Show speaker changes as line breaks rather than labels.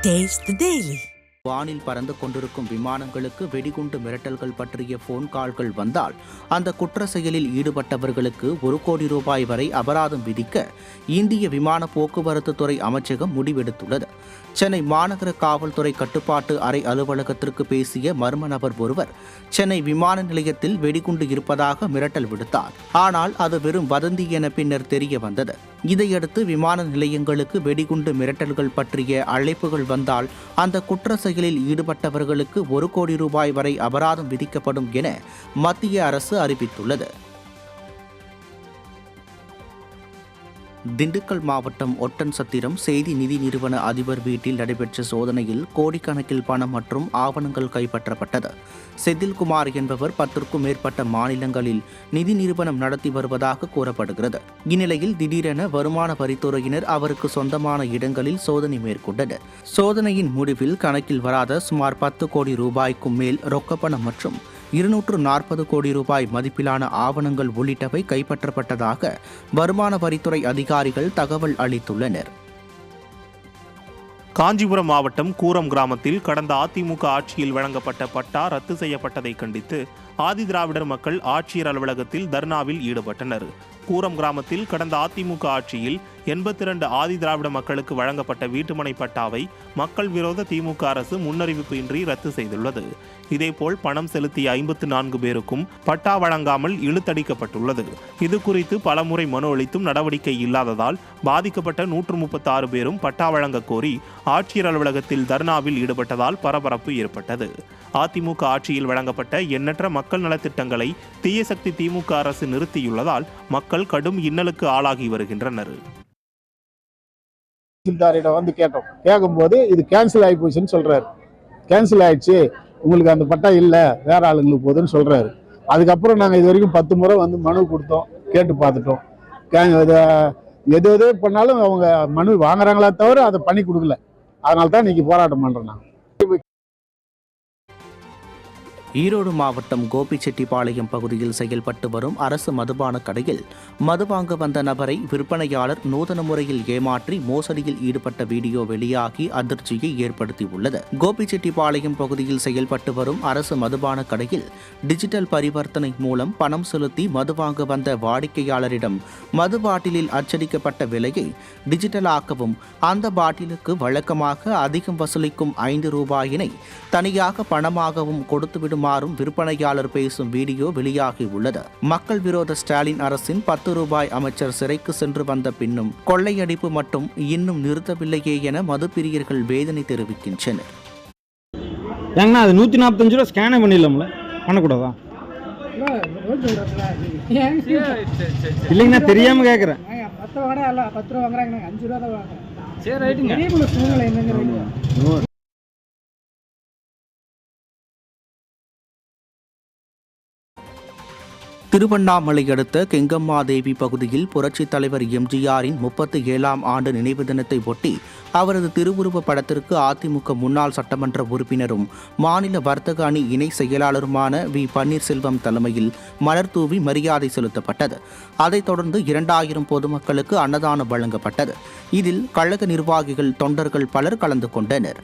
Taste the Daily.
வானில் பறந்து கொண்டிருக்கும் விமானங்களுக்கு வெடிகுண்டு மிரட்டல்கள் பற்றிய போன் கால்கள் வந்தால் அந்த குற்ற செயலில் ஈடுபட்டவர்களுக்கு 1 கோடி ரூபாய் வரை அபராதம் விதிக்க இந்திய விமான போக்குவரத்து துறை அமைச்சகம் முடிவெடுத்துள்ளது. சென்னை மாநகர காவல்துறை கட்டுப்பாட்டு அறை அலுவலகத்திற்கு பேசிய மர்ம நபர் ஒருவர் சென்னை விமான நிலையத்தில் வெடிகுண்டு இருப்பதாக மிரட்டல் விடுத்தார். ஆனால் அது வெறும் வதந்தி என பின்னர் தெரிய வந்தது. இதையடுத்து விமான நிலையங்களுக்கு வெடிகுண்டு மிரட்டல்கள் பற்றிய அழைப்புகள் வந்தால் அந்த குற்ற செயலில் ஈடுபட்டவர்களுக்கு 1 கோடி ரூபாய் வரை அபராதம் விதிக்கப்படும் என மத்திய அரசு அறிவித்துள்ளது. திண்டுக்கல் மாவட்டம் ஒட்டன்சத்திரம் செய்தி நிதி நிறுவன அதிபர் வீட்டில் நடைபெற்ற சோதனையில் கோடிக்கணக்கில் பணம் மற்றும் ஆவணங்கள் கைப்பற்றப்பட்டது. செந்தில்குமார் என்பவர் 10க்கும் மேற்பட்ட மாநிலங்களில் நிதி நிறுவனம் நடத்தி வருவதாக கூறப்படுகிறது. இந்நிலையில் திடீரென வருமான வரித்துறையினர் அவருக்கு சொந்தமான இடங்களில் சோதனை மேற்கொண்டனர். சோதனையின் முடிவில் கணக்கில் வராத சுமார் 10 கோடி ரூபாய்க்கும் மேல் ரொக்கப்பணம் மற்றும் 240 கோடி ரூபாய் மதிப்பிலான ஆவணங்கள் உள்ளிட்டவை கைப்பற்றப்பட்டதாக வருமான வரித்துறை அதிகாரிகள் தகவல் அளித்துள்ளனர்.
காஞ்சிபுரம் மாவட்டம் கூரம் கிராமத்தில் கடந்த அதிமுக ஆட்சியில் வழங்கப்பட்ட பட்டா ரத்து செய்யப்பட்டதை கண்டித்து ஆதிதிராவிடர் மக்கள் ஆட்சியர் அலுவலகத்தில் தர்ணாவில் ஈடுபட்டனர். கூரம் கிராமத்தில் கடந்த அதிமுக ஆட்சியில் 82 ஆதிதிராவிட மக்களுக்கு வழங்கப்பட்ட வீட்டுமனை பட்டாவை மக்கள் விரோத திமுக அரசு முன்னறிவிப்பு இன்றி ரத்து செய்துள்ளது. இதேபோல் பணம் செலுத்திய 54 பேருக்கும் பட்டா வழங்காமல் இழுத்தடிக்கப்பட்டுள்ளது. இது குறித்து பலமுறை மனு அளித்தும் நடவடிக்கை இல்லாததால் பாதிக்கப்பட்ட 136 பேரும் பட்டா வழங்க கோரி ஆட்சியர் அலுவலகத்தில் தர்ணாவில் ஈடுபட்டதால் பரபரப்பு ஏற்பட்டது. அதிமுக ஆட்சியில் வழங்கப்பட்ட எண்ணற்ற மக்கள் நலத்திட்டங்களை தீய சக்தி திமுக அரசு நிறுத்தியுள்ளதால் மக்கள் கடும் இன்னலுக்கு ஆளாகி வருகின்றனர்.
வந்து கேட்கும்போது இது கேன்சல் ஆகி போச்சுன்னு சொல்றாரு. கேன்சல் ஆயிடுச்சு, உங்களுக்கு அந்த பட்டா இல்லை, வேற ஆளுங்களுக்கு போகுதுன்னு சொல்றாரு. அதுக்கப்புறம் நாங்கள் இது வரைக்கும் 10 முறை வந்து மனு கொடுத்தோம், கேட்டு பார்த்துட்டோம். எது பண்ணாலும் அவங்க மனு வாங்குறாங்களா தவிர அதை பண்ணி கொடுக்கல. அதனால தான் இன்னைக்கு போராட்டம் பண்றோம். நாங்கள்
ஈரோடு மாவட்டம் கோபிச்செட்டிப்பாளையம் பகுதியில் செயல்பட்டு வரும் அரசு மதுபான கடையில் மது வாங்க வந்த நபரை விற்பனையாளர் நூதன முறையில் ஏமாற்றி மோசடியில் ஈடுபட்ட வீடியோ வெளியாகி அதிர்ச்சியை ஏற்படுத்தியுள்ளது. கோபிச்செட்டிப்பாளையம் பகுதியில் செயல்பட்டு வரும் அரசு மதுபான கடையில் டிஜிட்டல் பரிவர்த்தனை மூலம் பணம் செலுத்தி மது வாங்க வந்த வாடிக்கையாளரிடம் மது பாட்டிலில் அச்சடிக்கப்பட்ட விலையை டிஜிட்டலாக்கவும் அந்த பாட்டிலுக்கு வழக்கமாக அதிகம் வசூலிக்கும் 5 ரூபாயினை தனியாக பணமாகவும் கொடுத்துவிடும் விற்பனையாளர் பேசும் வீடியோ வெளியாகி உள்ளது. மக்கள் விரோத ஸ்டாலின் அரசின் 10 ரூபாய் அமைச்சர் சிறைக்கு சென்று வந்த பின்னும் கொள்ளையடிப்பு மட்டும் இன்னும் நிறுத்தவில்லையே என மதுப்பிரியர்கள் வேதனை தெரிவிக்கின்றனர்.
ஏங்கண்ணா அது 145 ரூபா ஸ்கேனே பண்ணிடலாம்ல, பண்ணக்கூடாதா? இல்லைங்கண்ணா தெரியாம கேட்குறேன்.
10 ரூபா வாங்குறாங்க, 5 ரூபா தான் வாங்குறேன். சரி ரைட்டுங்க. சூழ்நிலை என்னங்க?
திருவண்ணாமலை அடுத்த கெங்கம்மாதேவி பகுதியில் புரட்சித் தலைவர் எம்ஜிஆரின் 37ஆம் ஆண்டு நினைவு தினத்தை ஒட்டி அவரது திருவுருவ படத்திற்கு அதிமுக முன்னாள் சட்டமன்ற உறுப்பினரும் மாநில வர்த்தக அணி இணை செயலாளருமான வி. பன்னீர்செல்வம் தலைமையில் மலர் தூவி மரியாதை செலுத்தப்பட்டது. அதைத் தொடர்ந்து 2000 பொதுமக்களுக்கு அன்னதானம் வழங்கப்பட்டது. இதில் கழக நிர்வாகிகள், தொண்டர்கள் பலர் கலந்து கொண்டனர்.